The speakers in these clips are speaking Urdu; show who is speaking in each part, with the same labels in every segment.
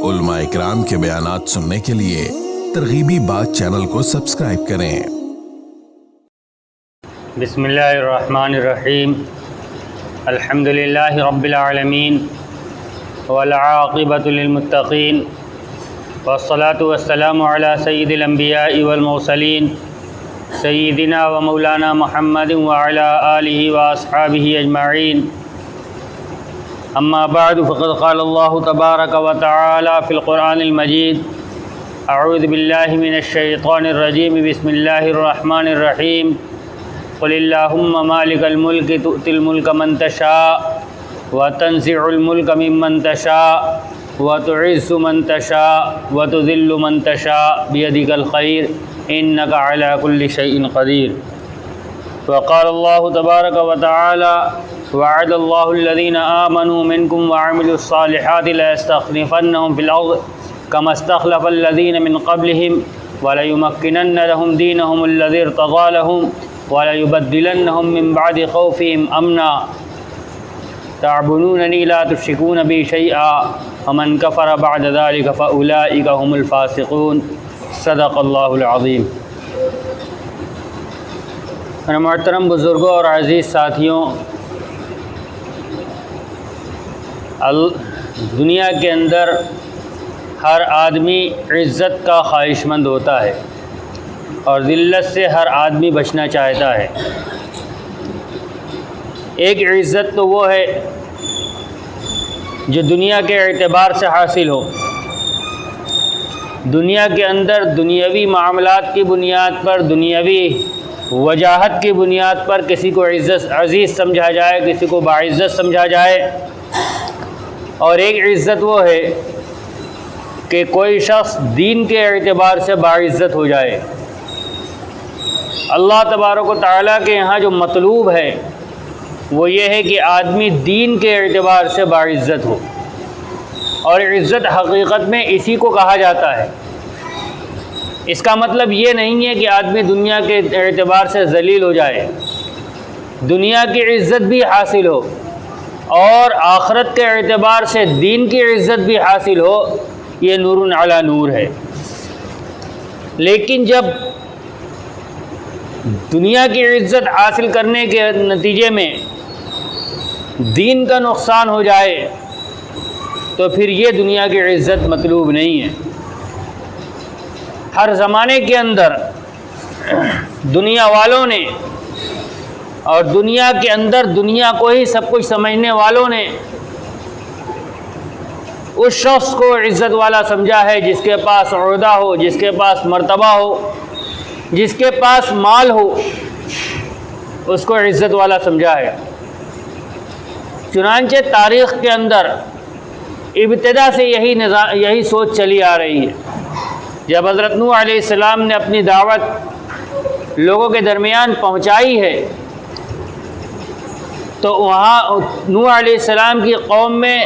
Speaker 1: علماء اکرام کے بیانات سننے کے لیے ترغیبی بات چینل کو سبسکرائب کریں۔
Speaker 2: بسم اللہ الرحمن الرحیم، الحمد للہ رب العالمین والعاقبۃ للمتقین والصلاة والسلام علی سید الانبیاء والمرسلین سیدنا و مولانا محمد وعلی آلہ واصحابہ اجمعین، اما بعد فقد قال اللہ تبارک و تعالی فی القرآن المجید، اعوذ باللہ من الشیطان الرجیم، بسم اللہ الرحمن الرحیم، قل اللہم مالک الملک تؤتی الملک من تشاء وتنزع الملک ممن تشاء وتعز من تشاء وتذل من تشاء بیدک الخیر انک علی کل شیء قدیر۔ وقال اللہ تبارک و تعالی وعد اللہ الذین آمنوا منکم وعملوا الصالحات ليستخلفنهم في الأرض كما استخلف الذین من قبلهم وليمكنن لهم دینهم الذی ارتضى لهم وليبدلنهم من بعد خوفهم امنا تعبدوننی لا تشركون بی شیئا ومن کفر بعد ذلك فأولئک هم الفاسقون۔ صدق اللہ العظیم۔ میرے محترم بزرگوں اور عزیز ساتھیوں، دنیا کے اندر ہر آدمی عزت کا خواہش مند ہوتا ہے اور ذلت سے ہر آدمی بچنا چاہتا ہے۔ ایک عزت تو وہ ہے جو دنیا کے اعتبار سے حاصل ہو، دنیا کے اندر دنیاوی معاملات کی بنیاد پر، دنیاوی وجاہت کی بنیاد پر کسی کو عزیز سمجھا جائے، کسی کو باعزت سمجھا جائے۔ اور ایک عزت وہ ہے کہ کوئی شخص دین کے اعتبار سے باعزت ہو جائے۔ اللہ تبارک و تعالیٰ کے یہاں جو مطلوب ہے وہ یہ ہے کہ آدمی دین کے اعتبار سے باعزت ہو، اور عزت حقیقت میں اسی کو کہا جاتا ہے۔ اس کا مطلب یہ نہیں ہے کہ آدمی دنیا کے اعتبار سے ذلیل ہو جائے، دنیا کی عزت بھی حاصل ہو اور آخرت کے اعتبار سے دین کی عزت بھی حاصل ہو، یہ نور علی نور ہے۔ لیکن جب دنیا کی عزت حاصل کرنے کے نتیجے میں دین کا نقصان ہو جائے تو پھر یہ دنیا کی عزت مطلوب نہیں ہے۔ ہر زمانے کے اندر دنیا والوں نے اور دنیا کے اندر دنیا کو ہی سب کچھ سمجھنے والوں نے اس شخص کو عزت والا سمجھا ہے جس کے پاس عہدہ ہو، جس کے پاس مرتبہ ہو، جس کے پاس مال ہو، اس کو عزت والا سمجھا ہے۔ چنانچہ تاریخ کے اندر ابتدا سے یہی سوچ چلی آ رہی ہے۔ جب حضرت نوح علیہ السلام نے اپنی دعوت لوگوں کے درمیان پہنچائی ہے تو وہاں نوح علیہ السلام کی قوم میں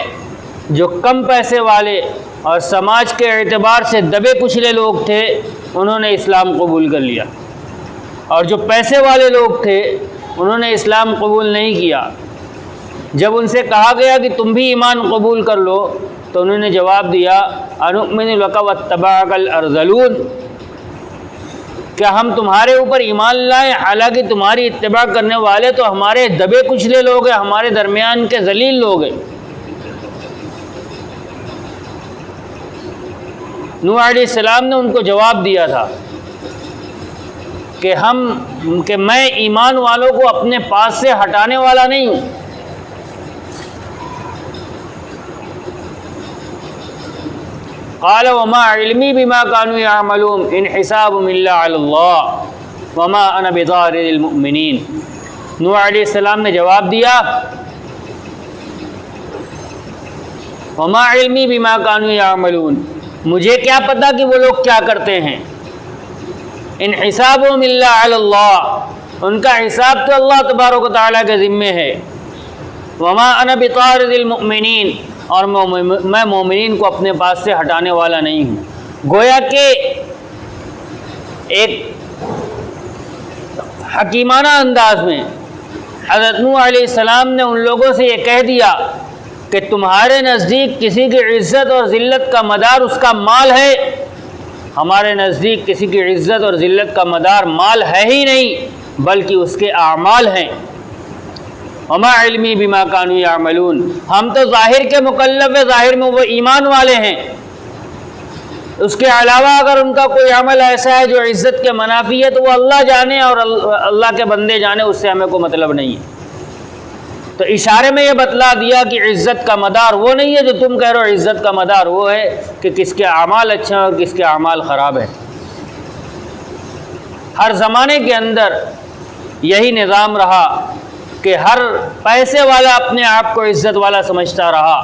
Speaker 2: جو کم پیسے والے اور سماج کے اعتبار سے دبے کچلے لوگ تھے انہوں نے اسلام قبول کر لیا، اور جو پیسے والے لوگ تھے انہوں نے اسلام قبول نہیں کیا۔ جب ان سے کہا گیا کہ تم بھی ایمان قبول کر لو تو انہوں نے جواب دیا انؤمن لک واتبعک الارذلون، کیا ہم تمہارے اوپر ایمان لائیں حالانکہ تمہاری اتباع کرنے والے تو ہمارے دبے کچلے لوگ ہیں، ہمارے درمیان کے ذلیل لوگ ہیں۔ نوح علیہ السلام نے ان کو جواب دیا تھا کہ میں ایمان والوں کو اپنے پاس سے ہٹانے والا نہیں ہوں۔ قال وما علمی بما كانوا يعملون ان حسابهم الا على الله وما انا بطارد المؤمنین۔ نوح علیہ السلام نے جواب دیا وما علمی بما كانوا يعملون، مجھے کیا پتہ کہ وہ لوگ کیا کرتے ہیں۔ ان حسابهم الا على الله، ان کا حساب تو اللہ تبارک و تعالیٰ کے ذمے ہے۔ وما انا بطارد المؤمنین، اور میں مومنین کو اپنے پاس سے ہٹانے والا نہیں ہوں۔ گویا کہ ایک حکیمانہ انداز میں حضرت نوح علیہ السلام نے ان لوگوں سے یہ کہہ دیا کہ تمہارے نزدیک کسی کی عزت اور ذلت کا مدار اس کا مال ہے، ہمارے نزدیک کسی کی عزت اور ذلت کا مدار مال ہے ہی نہیں بلکہ اس کے اعمال ہیں۔ وما علمی بما کانوا یعملون، ہم تو ظاہر کے مکلف ہیں، ظاہر میں وہ ایمان والے ہیں، اس کے علاوہ اگر ان کا کوئی عمل ایسا ہے جو عزت کے منافی ہے تو وہ اللہ جانے اور اللہ کے بندے جانے، اس سے ہمیں کوئی مطلب نہیں ہے۔ تو اشارے میں یہ بتلا دیا کہ عزت کا مدار وہ نہیں ہے جو تم کہہ رہے ہو، عزت کا مدار وہ ہے کہ کس کے اعمال اچھے ہیں اور کس کے اعمال خراب ہیں۔ ہر زمانے کے اندر یہی نظام رہا کہ ہر پیسے والا اپنے آپ کو عزت والا سمجھتا رہا،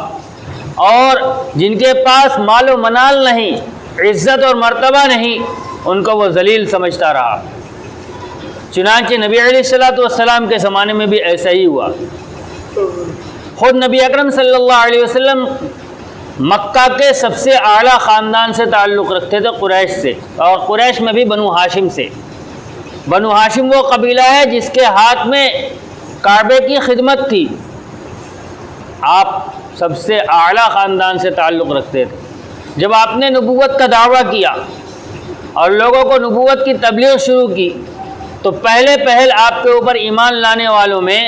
Speaker 2: اور جن کے پاس مال و منال نہیں، عزت اور مرتبہ نہیں، ان کو وہ ذلیل سمجھتا رہا۔ چنانچہ نبی علیہ الصلوۃ والسلام کے زمانے میں بھی ایسا ہی ہوا۔ خود نبی اکرم صلی اللہ علیہ وسلم مکہ کے سب سے اعلیٰ خاندان سے تعلق رکھتے تھے، قریش سے، اور قریش میں بھی بنو ہاشم سے۔ بنو ہاشم وہ قبیلہ ہے جس کے ہاتھ میں کعبے کی خدمت تھی۔ آپ سب سے اعلیٰ خاندان سے تعلق رکھتے تھے۔ جب آپ نے نبوت کا دعویٰ کیا اور لوگوں کو نبوت کی تبلیغ شروع کی تو پہل آپ کے اوپر ایمان لانے والوں میں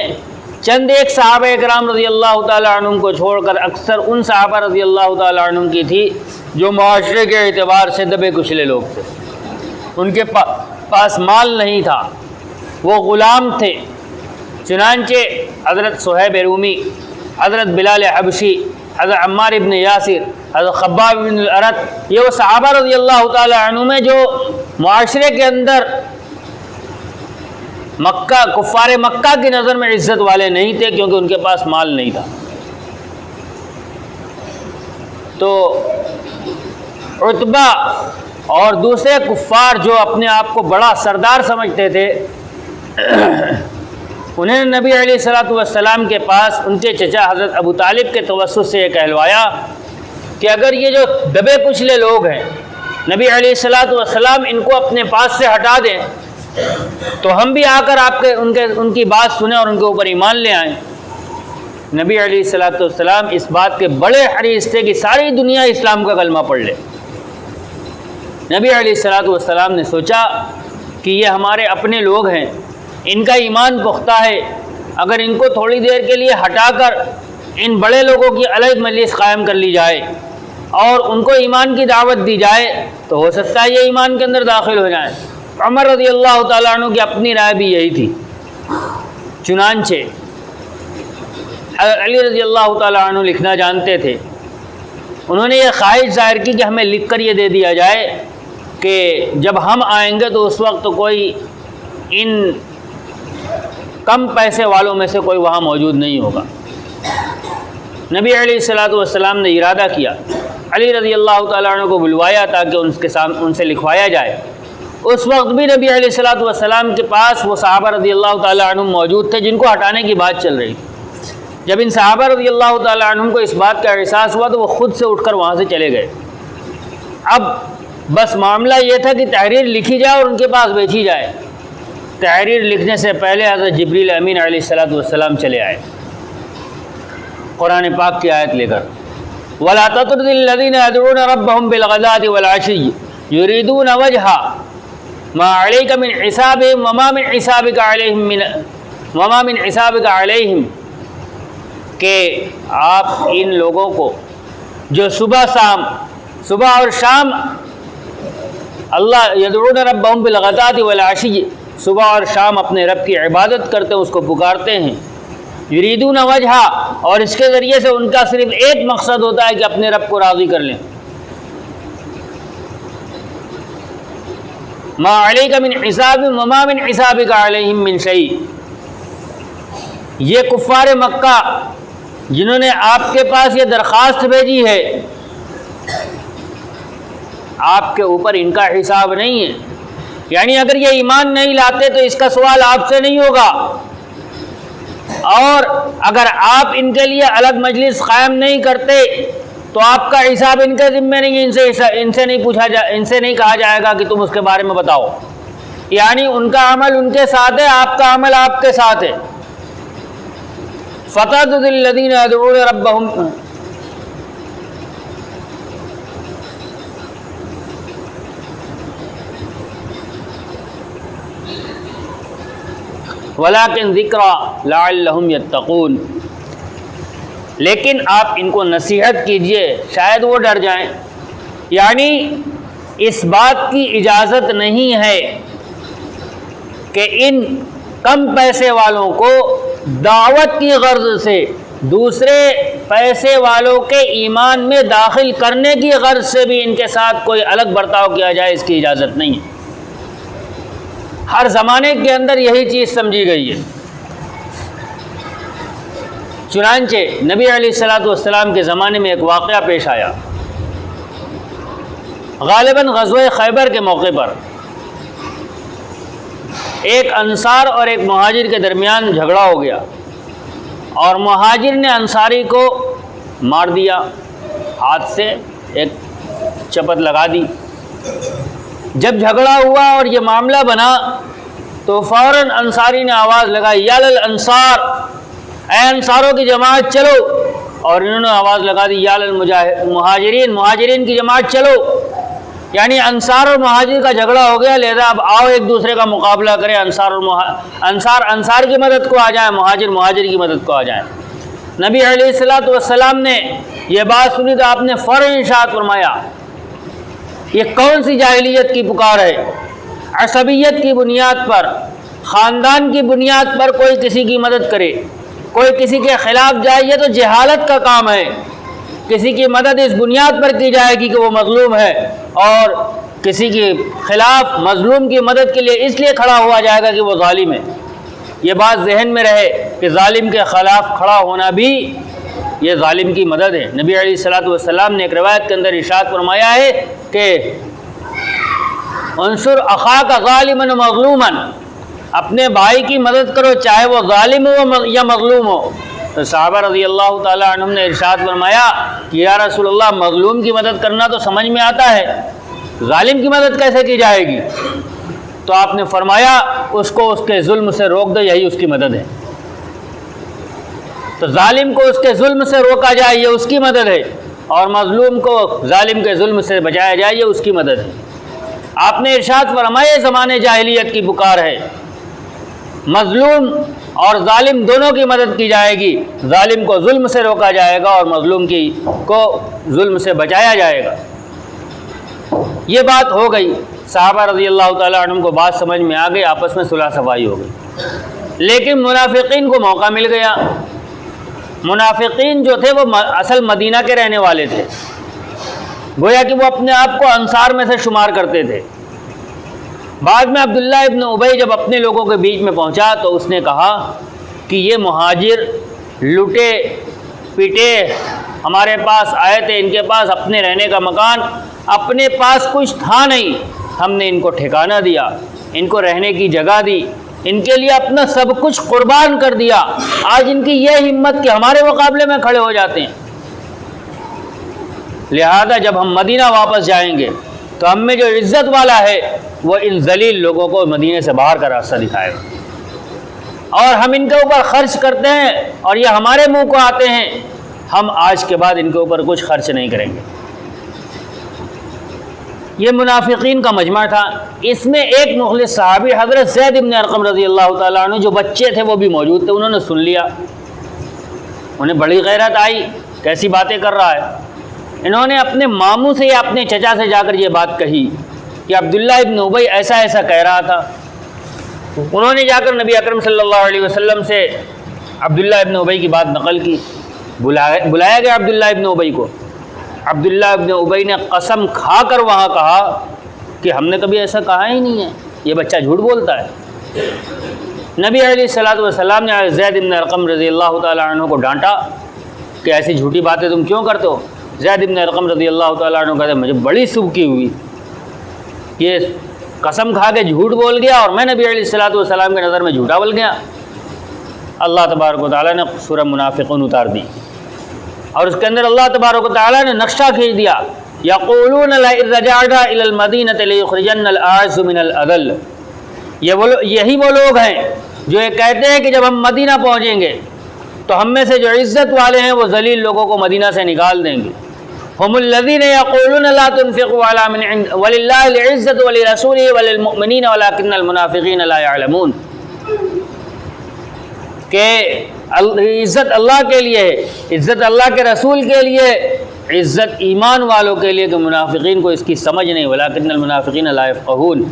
Speaker 2: چند ایک صحابہ اکرام رضی اللہ تعالیٰ عنہم کو چھوڑ کر اکثر ان صحابہ رضی اللہ تعالیٰ عنہم کی تھی جو معاشرے کے اعتبار سے دبے کچلے لوگ تھے، ان کے پاس مال نہیں تھا، وہ غلام تھے۔ چنانچہ حضرت صہیب رومی، حضرت بلال حبشی، حضرت عمار ابن یاسر، حضرت خباب بن الارت، یہ وہ صحابہ رضی اللہ تعالیٰ عنہم ہیں جو معاشرے کے اندر کفار مکہ کی نظر میں عزت والے نہیں تھے کیونکہ ان کے پاس مال نہیں تھا۔ تو عتبہ اور دوسرے کفار جو اپنے آپ کو بڑا سردار سمجھتے تھے، انہیں نبی علیہ الصلوۃ والسلام کے پاس ان کے چچا حضرت ابو طالب کے توسط سے یہ کہلوایا کہ اگر یہ جو دبے کچلے لوگ ہیں نبی علیہ الصلوۃ والسلام ان کو اپنے پاس سے ہٹا دیں تو ہم بھی آ کر ان کی بات سنیں اور ان کے اوپر ایمان لے آئیں۔ نبی علیہ الصلوۃ والسلام اس بات کے بڑے حریص تھے کہ ساری دنیا اسلام کا کلمہ پڑھ لے۔ نبی علیہ الصلوۃ والسلام نے سوچا کہ یہ ہمارے اپنے لوگ ہیں، ان کا ایمان پختہ ہے، اگر ان کو تھوڑی دیر کے لیے ہٹا کر ان بڑے لوگوں کی الگ مجلس قائم کر لی جائے اور ان کو ایمان کی دعوت دی جائے تو ہو سکتا ہے یہ ایمان کے اندر داخل ہو جائیں۔ عمر رضی اللہ تعالیٰ عنہ کی اپنی رائے بھی یہی تھی۔ چنانچہ علی رضی اللہ تعالیٰ عنہ لکھنا جانتے تھے، انہوں نے یہ خواہش ظاہر کی کہ ہمیں لکھ کر یہ دے دیا جائے کہ جب ہم آئیں گے تو اس وقت کوئی ان کم پیسے والوں میں سے کوئی وہاں موجود نہیں ہوگا۔ نبی علیہ الصلوۃ والسلام نے ارادہ کیا، علی رضی اللہ تعالیٰ عنہ کو بلوایا تاکہ ان سے لکھوایا جائے۔ اس وقت بھی نبی علیہ الصلوۃ والسلام کے پاس وہ صحابہ رضی اللہ تعالیٰ عنہ موجود تھے جن کو ہٹانے کی بات چل رہی تھی۔ جب ان صحابہ رضی اللہ تعالیٰ عنہ کو اس بات کا احساس ہوا تو وہ خود سے اٹھ کر وہاں سے چلے گئے۔ اب بس معاملہ یہ تھا کہ تحریر لکھی جائے اور ان کے پاس بیچی جائے۔ تحریر لکھنے سے پہلے حضرت جبریل امین علیہ الصلوۃ والسلام چلے آئے قرآن پاک کی آیت لے کر، وَلَا تَطْرُدِ الَّذِينَ يَدْعُونَ رَبَّهُمْ بِالْغَدَاةِ وَالْعَشِيِّ يُرِيدُونَ وَجْهَهُ مَا عَلَيْكَ مِنْ حِسَابِهِمْ وَمَا مِنْ حِسَابِكَ عَلَيْهِمْ، کہ آپ ان لوگوں کو جو صبح اور شام اللہ یدعون ربهم بالغداة والعشی، صبح اور شام اپنے رب کی عبادت کرتے ہیں، اس کو پکارتے ہیں، یریدون وجہا، اور اس کے ذریعے سے ان کا صرف ایک مقصد ہوتا ہے کہ اپنے رب کو راضی کر لیں۔ ما علیک من حساب وما من حسابک علیہم من شیء، یہ کفار مکہ جنہوں نے آپ کے پاس یہ درخواست بھیجی ہے، آپ کے اوپر ان کا حساب نہیں ہے، یعنی اگر یہ ایمان نہیں لاتے تو اس کا سوال آپ سے نہیں ہوگا، اور اگر آپ ان کے لیے الگ مجلس قائم نہیں کرتے تو آپ کا حساب ان کے ذمہ نہیں ہے، ان سے نہیں کہا جائے گا کہ تم اس کے بارے میں بتاؤ، یعنی ان کا عمل ان کے ساتھ ہے، آپ کا عمل آپ کے ساتھ ہے۔ فتعدد الذین يدعون ربهم ولیکن ذکرا لعلہم یتقون، لیکن آپ ان کو نصیحت کیجئے شاید وہ ڈر جائیں۔ یعنی اس بات کی اجازت نہیں ہے کہ ان کم پیسے والوں کو دعوت کی غرض سے دوسرے پیسے والوں کے ایمان میں داخل کرنے کی غرض سے بھی ان کے ساتھ کوئی الگ برتاؤ کیا جائے، اس کی اجازت نہیں ہے۔ ہر زمانے کے اندر یہی چیز سمجھی گئی ہے۔ چنانچہ نبی علیہ الصلوۃ والسلام کے زمانے میں ایک واقعہ پیش آیا، غالباً غزوہ خیبر کے موقع پر ایک انصار اور ایک مہاجر کے درمیان جھگڑا ہو گیا، اور مہاجر نے انصاری کو مار دیا، ہاتھ سے ایک چپت لگا دی۔ جب جھگڑا ہوا اور یہ معاملہ بنا تو فوراً انصاری نے آواز لگائی، یا للانصار، اے انصاروں کی جماعت چلو، اور انہوں نے آواز لگا دی، یا للمہاجرین، مہاجرین کی جماعت چلو۔ یعنی انصار اور مہاجر کا جھگڑا ہو گیا، لہذا اب آؤ ایک دوسرے کا مقابلہ کریں، انصار کی مدد کو آ جائیں، مہاجر کی مدد کو آ جائیں۔ نبی علیہ الصلوۃ والسلام نے یہ بات سنی تو آپ نے فوراً ارشاد فرمایا، یہ کون سی جاہلیت کی پکار ہے؟ عصبیت کی بنیاد پر، خاندان کی بنیاد پر کوئی کسی کی مدد کرے، کوئی کسی کے خلاف جائے، یہ تو جہالت کا کام ہے۔ کسی کی مدد اس بنیاد پر کی جائے گی کہ وہ مظلوم ہے، اور کسی کے خلاف مظلوم کی مدد کے لیے اس لیے کھڑا ہوا جائے گا کہ وہ ظالم ہے۔ یہ بات ذہن میں رہے کہ ظالم کے خلاف کھڑا ہونا بھی یہ ظالم کی مدد ہے۔ نبی علیہ الصلوۃ والسلام نے ایک روایت کے اندر ارشاد فرمایا ہے کہ انصر اخاک ظالما مظلوما، اپنے بھائی کی مدد کرو چاہے وہ ظالم ہو یا مظلوم ہو۔ تو صحابہ رضی اللہ تعالیٰ عنہم نے ارشاد فرمایا کہ یا رسول اللہ، مظلوم کی مدد کرنا تو سمجھ میں آتا ہے، ظالم کی مدد کیسے کی جائے گی؟ تو آپ نے فرمایا اس کو اس کے ظلم سے روک دو، یہی اس کی مدد ہے۔ تو ظالم کو اس کے ظلم سے روکا جائے، یہ اس کی مدد ہے، اور مظلوم کو ظالم کے ظلم سے بچایا جائے، یہ اس کی مدد ہے۔ آپ نے ارشاد فرمایا زمانے جاہلیت کی پکار ہے، مظلوم اور ظالم دونوں کی مدد کی جائے گی، ظالم کو ظلم سے روکا جائے گا اور مظلوم کو ظلم سے بچایا جائے گا۔ یہ بات ہو گئی، صحابہ رضی اللہ تعالیٰ عنہم کو بات سمجھ میں آ گئی، آپس میں صلح صفائی ہو گئی۔ لیکن منافقین کو موقع مل گیا۔ منافقین جو تھے وہ اصل مدینہ کے رہنے والے تھے، گویا کہ وہ اپنے آپ کو انصار میں سے شمار کرتے تھے۔ بعد میں عبداللہ ابن ابی جب اپنے لوگوں کے بیچ میں پہنچا تو اس نے کہا کہ یہ مہاجر لٹے پٹے ہمارے پاس آئے تھے، ان کے پاس اپنے رہنے کا مکان، اپنے پاس کچھ تھا نہیں، ہم نے ان کو ٹھکانہ دیا، ان کو رہنے کی جگہ دی، ان کے لیے اپنا سب کچھ قربان کر دیا، آج ان کی یہ ہمت کہ ہمارے مقابلے میں کھڑے ہو جاتے ہیں۔ لہذا جب ہم مدینہ واپس جائیں گے تو ہم میں جو عزت والا ہے وہ ان ذلیل لوگوں کو مدینے سے باہر کا راستہ دکھائے گا، اور ہم ان کے اوپر خرچ کرتے ہیں اور یہ ہمارے منہ کو آتے ہیں، ہم آج کے بعد ان کے اوپر کچھ خرچ نہیں کریں گے۔ یہ منافقین کا مجمع تھا۔ اس میں ایک مخلص صحابی حضرت زید بن ارقم رضی اللہ تعالیٰ عنہ، جو بچے تھے وہ بھی موجود تھے، انہوں نے سن لیا، انہیں بڑی غیرت آئی، کیسی باتیں کر رہا ہے۔ انہوں نے اپنے ماموں سے یا اپنے چچا سے جا کر یہ بات کہی کہ عبداللہ ابن ابی ایسا ایسا کہہ رہا تھا۔ انہوں نے جا کر نبی اکرم صلی اللہ علیہ وسلم سے عبداللہ ابن ابی کی بات نقل کی، بلایا گیا عبداللہ ابن ابی کو۔ عبداللہ ابن ابی نے قسم کھا کر وہاں کہا کہ ہم نے کبھی ایسا کہا ہی نہیں ہے، یہ بچہ جھوٹ بولتا ہے۔ نبی علیہ الصلوۃ والسلام نے زید بن ارقم رضی اللہ تعالیٰ عنہ کو ڈانٹا کہ ایسی جھوٹی باتیں تم کیوں کرتے ہو؟ زید بن ارقم رضی اللہ تعالیٰ عنہ کہتے مجھے بڑی سبکی ہوئی، یہ قسم کھا کے جھوٹ بول گیا اور میں نبی علیہ الصلوۃ والسلام کے نظر میں جھوٹا بول گیا۔ اللہ تبارک و تعالیٰ نے سورہ منافقون اتار دی، اور اس کے اندر اللہ تبارک و تعالیٰ نے نقشہ کھینچ دیا، یقولون لئن رجعنا الی المدینۃ لیخرجن الاعز من الاذل۔ یہی وہ لوگ ہیں جو یہ کہتے ہیں کہ جب ہم مدینہ پہنچیں گے تو ہم میں سے جو عزت والے ہیں وہ ذلیل لوگوں کو مدینہ سے نکال دیں گے۔ هم الذين يقولون لا تنفقوا على من عند ولله العزة ولرسوله وللمؤمنين ولكن المنافقين لا يعلمون، کہ عزت اللہ کے لیے ہے، عزت اللہ کے رسول کے لیے، عزت ایمان والوں کے لیے، کہ منافقین کو اس کی سمجھ نہیں، ولكن المنافقين لا يفقهون۔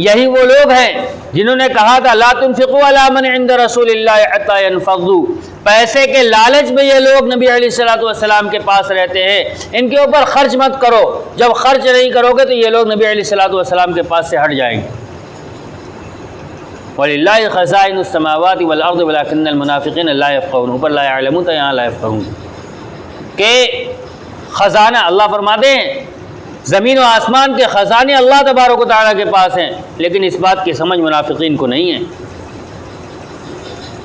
Speaker 2: یہی وہ لوگ ہیں جنہوں نے کہا تھا لا تنفقوا على من عند رسول اللہ حتى ينفضوا، پیسے کے لالچ میں یہ لوگ نبی علیہ الصلوۃ والسلام کے پاس رہتے ہیں، ان کے اوپر خرچ مت کرو، جب خرچ نہیں کرو گے تو یہ لوگ نبی علیہ الصلوۃ والسلام کے پاس سے ہٹ جائیں گے۔ وَلِلَّهِ خَزَائِنُ السَّمَاوَاتِ وَالْأَرْضِ وَلَكِنَّ الْمُنَافِقِينَ لَا يَفْقَهُونَ، اوپر لا يعلمون تو یہاں لا يفقهون، کہ خزانہ اللہ فرماتے ہیں زمین و آسمان کے خزانے اللہ تبارک و تعالیٰ کے پاس ہیں، لیکن اس بات کی سمجھ منافقین کو نہیں ہے۔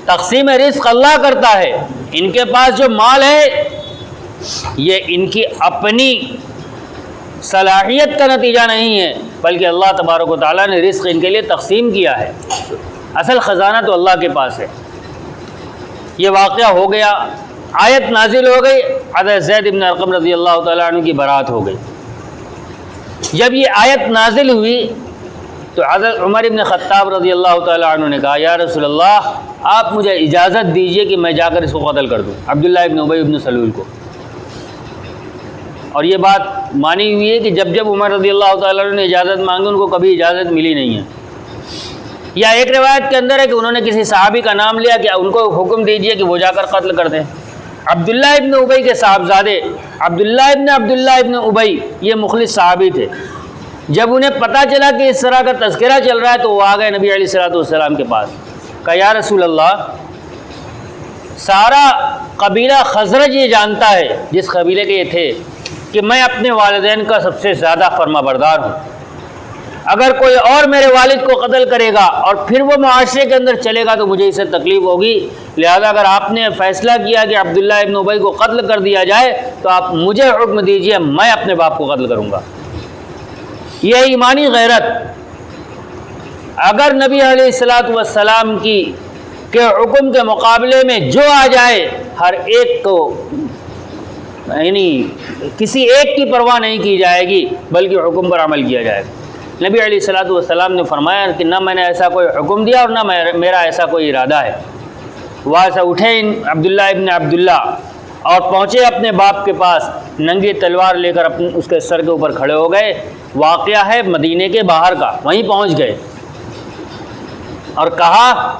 Speaker 2: تقسیم رزق اللہ کرتا ہے، ان کے پاس جو مال ہے یہ ان کی اپنی صلاحیت کا نتیجہ نہیں ہے، بلکہ اللہ تبارک و تعالیٰ نے رزق ان کے لیے تقسیم کیا ہے، اصل خزانہ تو اللہ کے پاس ہے۔ یہ واقعہ ہو گیا، آیت نازل ہو گئی، حضرت زید بن ارقم رضی اللہ تعالیٰ عنہ کی برات ہو گئی۔ جب یہ آیت نازل ہوئی تو حضرت عمر بن خطاب رضی اللہ تعالیٰ عنہ نے کہا یا رسول اللہ آپ مجھے اجازت دیجئے کہ میں جا کر اس کو قتل کر دوں، عبداللہ ابن ابی ابن سلول کو۔ اور یہ بات مانی ہوئی ہے کہ جب جب عمر رضی اللہ تعالیٰ عنہ نے اجازت مانگی ان کو کبھی اجازت ملی نہیں ہے۔ یا ایک روایت کے اندر ہے کہ انہوں نے کسی صحابی کا نام لیا کہ ان کو حکم دیجئے کہ وہ جا کر قتل کر دیں۔ عبداللہ ابن ابی کے صاحبزادے عبداللہ ابن ابی یہ مخلص صحابی تھے، جب انہیں پتہ چلا کہ اس طرح کا تذکرہ چل رہا ہے تو وہ آ گئے نبی علیہ الصلوۃ والسلام کے پاس، کہا یا رسول اللہ سارا قبیلہ خزرج یہ جانتا ہے، جس قبیلے کے یہ تھے، کہ میں اپنے والدین کا سب سے زیادہ فرما بردار ہوں، اگر کوئی اور میرے والد کو قتل کرے گا اور پھر وہ معاشرے کے اندر چلے گا تو مجھے اس سے تکلیف ہوگی، لہذا اگر آپ نے فیصلہ کیا کہ عبداللہ ابن ابی کو قتل کر دیا جائے تو آپ مجھے حکم دیجئے، میں اپنے باپ کو قتل کروں گا۔ یہ ایمانی غیرت، اگر نبی علیہ الصلوۃ والسلام کے حکم کے مقابلے میں جو آ جائے ہر ایک کو، یعنی کسی ایک کی پرواہ نہیں کی جائے گی بلکہ حکم پر عمل کیا جائے گا۔ نبی علیہ الصلوۃ والسلام نے فرمایا کہ نہ میں نے ایسا کوئی حکم دیا اور نہ میرا ایسا کوئی ارادہ ہے۔ وہاں سے اٹھے عبداللہ ابن عبداللہ اور پہنچے اپنے باپ کے پاس، ننگی تلوار لے کر اس کے سر کے اوپر کھڑے ہو گئے۔ واقعہ ہے مدینے کے باہر کا، وہیں پہنچ گئے اور کہا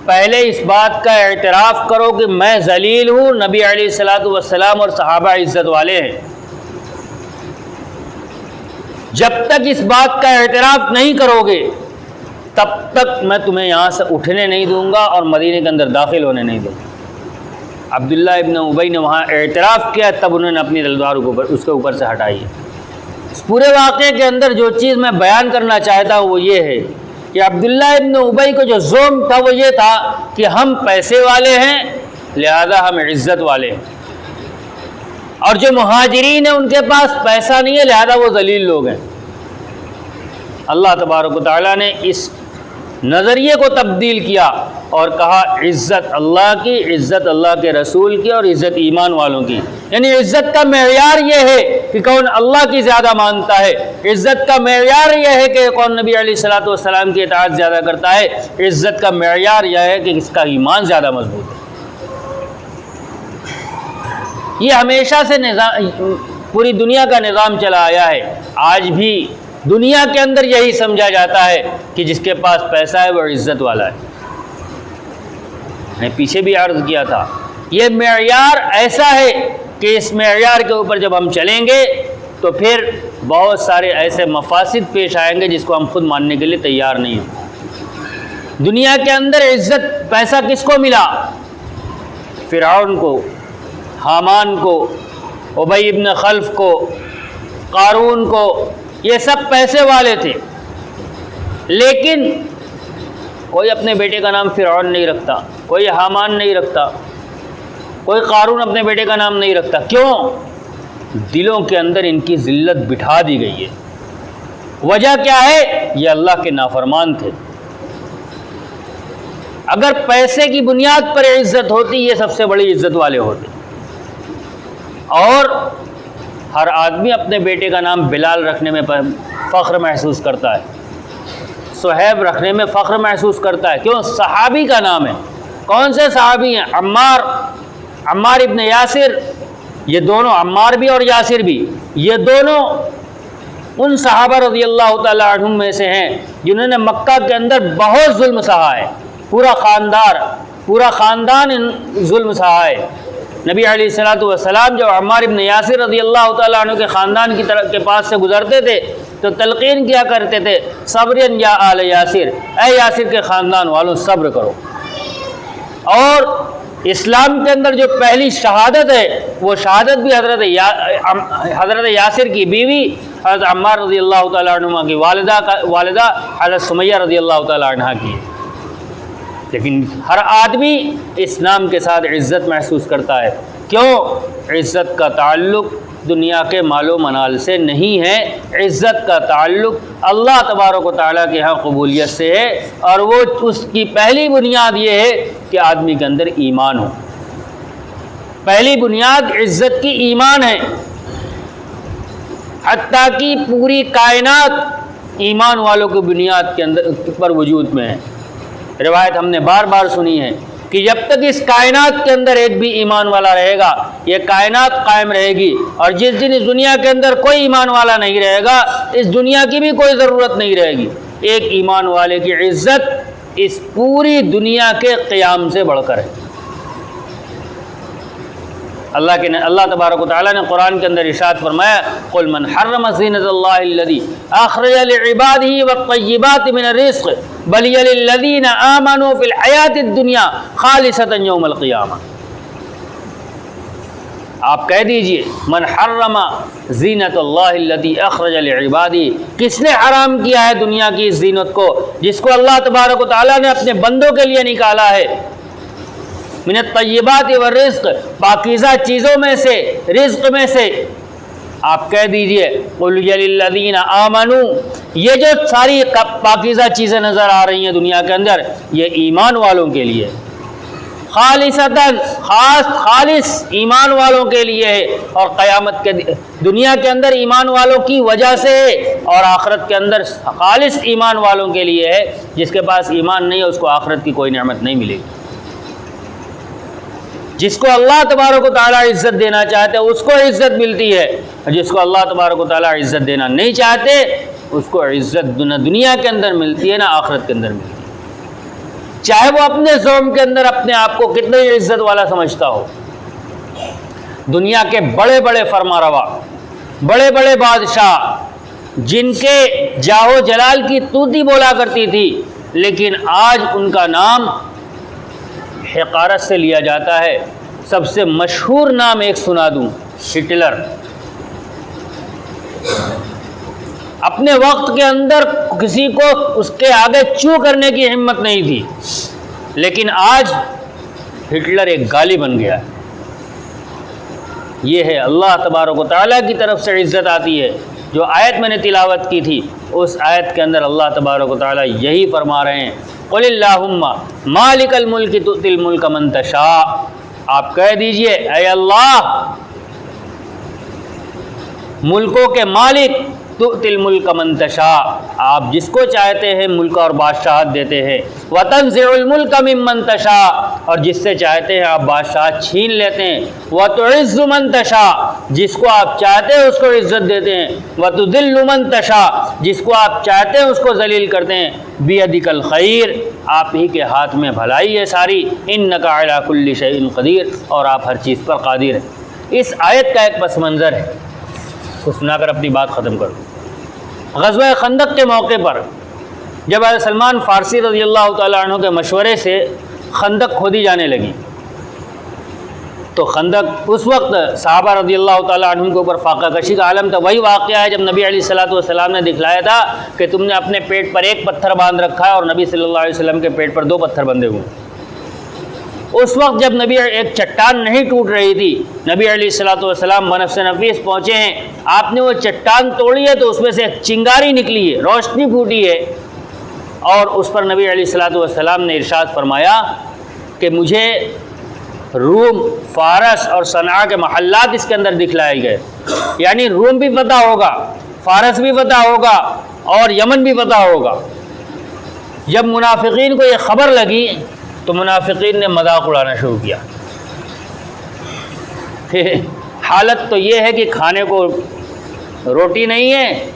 Speaker 2: پہلے اس بات کا اعتراف کرو کہ میں ذلیل ہوں، نبی علیہ الصلوۃ والسلام اور صحابہ عزت والے ہیں، جب تک اس بات کا اعتراف نہیں کرو گے تب تک میں تمہیں یہاں سے اٹھنے نہیں دوں گا اور مدینے کے اندر داخل ہونے نہیں دوں گا۔ عبداللہ ابن ابی نے وہاں اعتراف کیا، تب انہوں نے اپنی تلوار اس کے اوپر سے ہٹائی ہے۔ اس پورے واقعے کے اندر جو چیز میں بیان کرنا چاہتا ہوں وہ یہ ہے کہ عبداللہ ابن ابی کو جو ظلم تھا وہ یہ تھا کہ ہم پیسے والے ہیں لہذا ہم عزت والے ہیں، اور جو مہاجرین ہیں ان کے پاس پیسہ نہیں ہے لہذا وہ ذلیل لوگ ہیں۔ اللہ تبارک و تعالیٰ نے اس نظریے کو تبدیل کیا اور کہا عزت اللہ کی، عزت اللہ کے رسول کی اور عزت ایمان والوں کی، یعنی عزت کا معیار یہ ہے کہ کون اللہ کی زیادہ مانتا ہے، عزت کا معیار یہ ہے کہ کون نبی علیہ الصلوۃ والسلام کی اطاعت زیادہ کرتا ہے، عزت کا معیار یہ ہے کہ اس کا ایمان زیادہ مضبوط ہے۔ یہ ہمیشہ سے پوری دنیا کا نظام چلا آیا ہے، آج بھی دنیا کے اندر یہی سمجھا جاتا ہے کہ جس کے پاس پیسہ ہے وہ عزت والا ہے۔ میں پیچھے بھی عرض کیا تھا یہ معیار ایسا ہے کہ اس معیار کے اوپر جب ہم چلیں گے تو پھر بہت سارے ایسے مفاسد پیش آئیں گے جس کو ہم خود ماننے کے لیے تیار نہیں ہیں۔ دنیا کے اندر عزت پیسہ کس کو ملا؟ فرعون کو، حامان کو، ابی ابن خلف کو، قارون کو، یہ سب پیسے والے تھے، لیکن کوئی اپنے بیٹے کا نام فرعون نہیں رکھتا، کوئی حامان نہیں رکھتا، کوئی قارون اپنے بیٹے کا نام نہیں رکھتا۔ کیوں؟ دلوں کے اندر ان کی ذلت بٹھا دی گئی ہے۔ وجہ کیا ہے؟ یہ اللہ کے نافرمان تھے۔ اگر پیسے کی بنیاد پر عزت ہوتی یہ سب سے بڑی عزت والے ہوتے. اور ہر آدمی اپنے بیٹے کا نام بلال رکھنے میں فخر محسوس کرتا ہے, صہیب رکھنے میں فخر محسوس کرتا ہے. کیوں؟ صحابی کا نام ہے. کون سے صحابی ہیں؟ عمار ابن یاسر. یہ دونوں, عمار بھی اور یاسر بھی, یہ دونوں ان صحابہ رضی اللہ تعالیٰ عنہم میں سے ہیں جنہوں نے مکہ کے اندر بہت ظلم سہا ہے. پورا خاندان ان ظلم سہا ہے. نبی علیہ الصلوۃ والسلام جب عمار ابن یاسر رضی اللہ تعالیٰ عنہ کے خاندان کی طرف کے پاس سے گزرتے تھے تو تلقین کیا کرتے تھے, صبرن یا آل یاسر, اے یاسر کے خاندان والوں صبر کرو. اور اسلام کے اندر جو پہلی شہادت ہے وہ شہادت بھی حضرت یاسر کی بیوی حضرت عمار رضی اللہ تعالیٰ عنہ کی والدہ حضرت سمیہ رضی اللہ تعالیٰ عنہ کی. لیکن ہر آدمی اس نام کے ساتھ عزت محسوس کرتا ہے. کیوں؟ عزت کا تعلق دنیا کے مال و منال سے نہیں ہے, عزت کا تعلق اللہ تبارک و تعالیٰ کے ہاں قبولیت سے ہے. اور وہ اس کی پہلی بنیاد یہ ہے کہ آدمی کے اندر ایمان ہو. پہلی بنیاد عزت کی ایمان ہے. حتیٰ کہ پوری کائنات ایمان والوں کی بنیاد کے اندر پر وجود میں ہے. روایت ہم نے بار بار سنی ہے کہ جب تک اس کائنات کے اندر ایک بھی ایمان والا رہے گا یہ کائنات قائم رہے گی, اور جس دن اس دنیا کے اندر کوئی ایمان والا نہیں رہے گا اس دنیا کی بھی کوئی ضرورت نہیں رہے گی. ایک ایمان والے کی عزت اس پوری دنیا کے قیام سے بڑھ کر ہے. اللہ تبارک و تعالیٰ نے قرآن کے اندر ارشاد فرمایا, قل من حرم زینۃ اللہ الذی اخرج لعبادہ والطیبات من الرزق بل للذین آمنوا فی الحیاۃ الدنیا خالصۃ یوم القیامہ. آپ کہہ دیجئے من حرم زینۃ اللہ التی اخرج لعبادہ, کس نے حرام کیا ہے دنیا کی اس زینت کو جس کو اللہ تبارک و تعالیٰ نے اپنے بندوں کے لیے نکالا ہے. من الطیبات والرزق, پاکیزہ چیزوں میں سے, رزق میں سے. آپ کہہ دیجئے قل للذین آمنوا, یہ جو ساری پاکیزہ چیزیں نظر آ رہی ہیں دنیا کے اندر یہ ایمان والوں کے لیے, خالصتاً خالص ایمان والوں کے لیے ہے. اور قیامت کے دنیا کے اندر ایمان والوں کی وجہ سے ہے, اور آخرت کے اندر خالص ایمان والوں کے لیے ہے. جس کے پاس ایمان نہیں ہے اس کو آخرت کی کوئی نعمت نہیں ملے گی. جس کو اللہ تبارک و تعالیٰ عزت دینا چاہتے اس کو عزت ملتی ہے, اور جس کو اللہ تبارک و تعالیٰ عزت دینا نہیں چاہتے اس کو عزت نہ دنیا کے اندر ملتی ہے نہ آخرت کے اندر ملتی ہے, چاہے وہ اپنے زوم کے اندر اپنے آپ کو کتنے عزت والا سمجھتا ہو. دنیا کے بڑے بڑے فرما روا, بڑے بڑے بادشاہ جن کے جاہ و جلال کی طوطی بولا کرتی تھی, لیکن آج ان کا نام حقارت سے لیا جاتا ہے. سب سے مشہور نام ایک سنا دوں, ہٹلر. اپنے وقت کے اندر کسی کو اس کے آگے چو کرنے کی ہمت نہیں تھی, لیکن آج ہٹلر ایک گالی بن گیا ہے. یہ ہے اللہ تبارک و تعالیٰ کی طرف سے عزت آتی ہے. جو آیت میں نے تلاوت کی تھی اس آیت کے اندر اللہ تبارک و تعالیٰ یہی فرما رہے ہیں, قل اللہم مالک الملک تؤتی الملک من تشاء. آپ کہہ دیجئے اے اللہ ملکوں کے مالک, تؤتی الملک من تشاء, آپ جس کو چاہتے ہیں ملک اور بادشاہت دیتے ہیں. وتنزع الملک ممن تشاء, اور جس سے چاہتے ہیں آپ بادشاہت چھین لیتے ہیں. وتعز من تشاء, جس کو آپ چاہتے ہیں اس کو عزت دیتے ہیں. وتذل من تشاء, جس کو آپ چاہتے ہیں اس کو ذلیل کرتے ہیں. بیدک الخیر, آپ ہی کے ہاتھ میں بھلائی ہے ساری. انک علی کل شیء قدیر, اور آپ ہر چیز پر قادر ہیں. اس آیت کا ایک پس منظر ہے, اس کو سنا کر اپنی بات ختم کروں. غزوہ خندق کے موقع پر جب حضرت سلمان فارسی رضی اللہ تعالیٰ عنہ کے مشورے سے خندق کھودی جانے لگی تو خندق اس وقت صحابہ رضی اللہ تعالیٰ عنہ کے اوپر فاقہ کشی کا عالم تھا. وہی واقعہ ہے جب نبی علیہ الصلوۃ والسلام نے دکھلایا تھا کہ تم نے اپنے پیٹ پر ایک پتھر باندھ رکھا ہے اور نبی صلی اللہ علیہ وسلم کے پیٹ پر 2 پتھر بندھے ہوئے. اس وقت جب نبی ایک چٹان نہیں ٹوٹ رہی تھی, نبی علیہ الصلوۃ والسلام بنفس نفیس پہنچے ہیں, آپ نے وہ چٹان توڑی ہے تو اس میں سے ایک چنگاری نکلی ہے, روشنی پھوٹی ہے. اور اس پر نبی علیہ الصلوۃ والسلام نے ارشاد فرمایا کہ مجھے روم، فارس اور صنعاء کے محلات اس کے اندر دکھلائے گئے، یعنی روم بھی فتح ہوگا، فارس بھی فتح ہوگا اور یمن بھی فتح ہوگا۔ جب منافقین کو یہ خبر لگی تو منافقین نے مذاق اڑانا شروع کیا۔ حالت تو یہ ہے کہ کھانے کو روٹی نہیں ہے،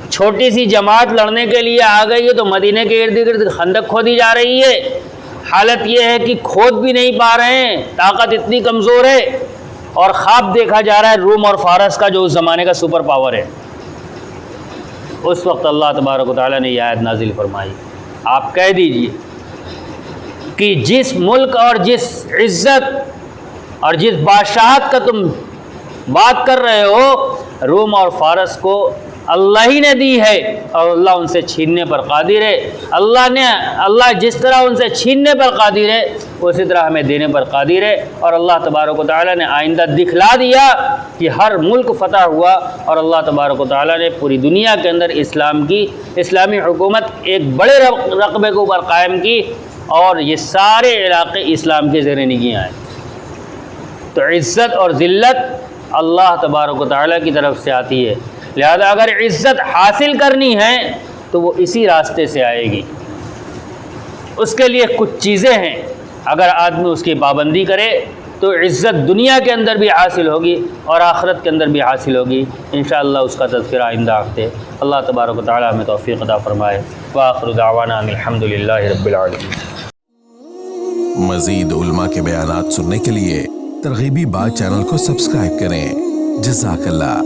Speaker 2: چھوٹی سی جماعت لڑنے کے لیے آ گئی ہے تو مدینے کے ارد گرد خندق کھودی جا رہی ہے۔ حالت یہ ہے کہ کھود بھی نہیں پا رہے ہیں، طاقت اتنی کمزور ہے، اور خواب دیکھا جا رہا ہے روم اور فارس کا جو اس زمانے کا سپر پاور ہے۔ اس وقت اللہ تبارک و تعالیٰ نے یہ آیت نازل فرمائی، آپ کہہ دیجئے کہ جس ملک اور جس عزت اور جس بادشاہت کا تم بات کر رہے ہو، روم اور فارس کو اللہ ہی نے دی ہے، اور اللہ ان سے چھیننے پر قادر ہے۔ اللہ جس طرح ان سے چھیننے پر قادر ہے اسی طرح ہمیں دینے پر قادر ہے۔ اور اللہ تبارک و تعالیٰ نے آئندہ دکھلا دیا کہ ہر ملک فتح ہوا، اور اللہ تبارک و تعالیٰ نے پوری دنیا کے اندر اسلامی حکومت ایک بڑے رقبے کے اوپر قائم کی، اور یہ سارے علاقے اسلام کے زیر نگیں آئے۔ تو عزت اور ذلت اللہ تبارک و تعالیٰ کی طرف سے آتی ہے، لہذا اگر عزت حاصل کرنی ہے تو وہ اسی راستے سے آئے گی۔ اس کے لیے کچھ چیزیں ہیں، اگر آدمی اس کی پابندی کرے تو عزت دنیا کے اندر بھی حاصل ہوگی اور آخرت کے اندر بھی حاصل ہوگی۔ انشاءاللہ اس کا تذکرہ آئندہ ہفتے۔ اللہ تبارک و تعالیٰ ہمیں توفیق عطا فرمائے۔ وآخر دعوانا ان الحمدللہ رب العالمین۔
Speaker 1: مزید علماء کے بیانات سننے کے لیے ترغیبی بات چینل کو سبسکرائب کریں۔ جزاک اللہ۔